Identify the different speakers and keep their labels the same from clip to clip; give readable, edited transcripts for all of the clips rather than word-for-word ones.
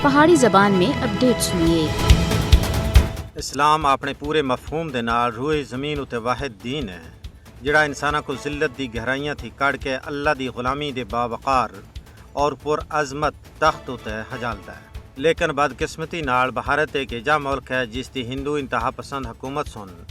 Speaker 1: پہاڑی زبان میں اپڈیٹ سنیے۔
Speaker 2: اسلام اپنے پورے مفہوم دے نال روح زمین اتے واحد دین ہے جڑا انساناں کو ذلت دی گہرائیاں تھی کڑ کے اللہ دی غلامی دے باوقار اور پر عظمت تخت اتے ہجالدا ہے۔ لیکن بدقسمتی نال بھارت ایک ایجا ملک ہے جس دی ہندو انتہا پسند حکومت سن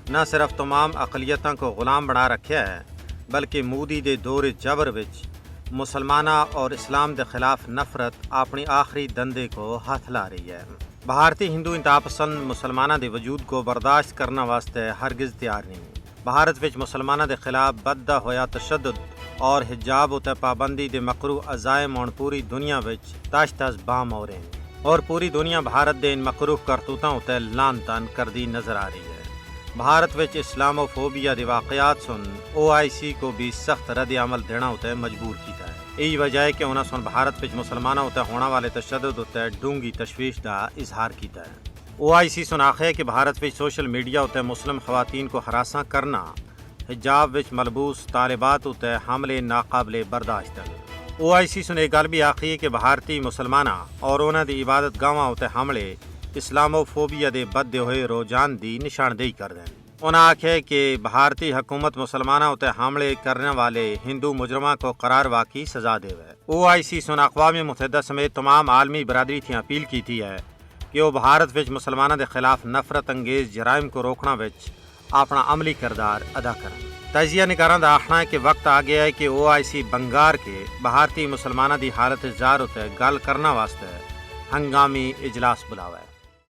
Speaker 2: نہ صرف تمام اقلیتاں کو غلام بنا رکھیا ہے بلکہ مودی دے دور جبر وچ مسلمانہ اور اسلام دے خلاف نفرت اپنی آخری دندے کو ہاتھ لا رہی ہے۔ بھارتی ہندو انتہا پسند مسلمانہ دے وجود کو برداشت کرنا واسطے ہرگز تیار نہیں۔ بھارت وچ مسلمانہ دے خلاف بددا ہویا تشدد اور حجاب اتے پابندی دے مکروہ عزائم ہن پوری دنیا وچ تش تش بام ہو رہے ہیں اور پوری دنیا بھارت دے ان مکروہ کرتوتاں اتے لعن تان کردی نظر آ رہی ہے۔ بھارت وچ اسلامو فوبیا دے واقعات سن OIC کو بھی سخت رد عمل دینا ہوتا ہے مجبور کیتا ہے۔ یہی وجہ ہے کہ انہاں سن بھارت وچ مسلمانوں ہوتے ہونے والے تشدد ہوتے ڈونگی تشویش دا اظہار کیتا ہے۔ OIC سن آخے کہ بھارت وچ سوشل میڈیا ہوتے مسلم خواتین کو ہراساں کرنا، حجاب وچ ملبوس طالبات ہوتے حملے ناقابل برداشت ہیں۔ OIC سن ایک گل بھی آخی ہے کہ بھارتی مسلمانہ اور انہاں دی عبادت گاواں ہوتے حملے اسلامو فوبیا دے بدے ہوئے رجحان دی نشاندہی کر دیں۔ انہاں آکھے کہ بھارتی حکومت مسلمانہ ہوتے حملے کرنے والے ہندو مجرماں کو قرار واقعی سزا دے ہے۔ OIC سن اقوام متحدہ سمیت تمام عالمی برادری تھی اپیل کی تھی ہے کہ وہ بھارت وچ مسلمانہ دے خلاف نفرت انگیز جرائم کو روکنا وچ اپنا عملی کردار ادا کریں۔ تجزیہ نگاراں دا آخنا ہے کہ وقت آ گیا ہے کہ OIC بنگار کے بھارتی مسلمانہ دی حالت زار ہوتے گل کرنا واسطے ہنگامی اجلاس بلاوے۔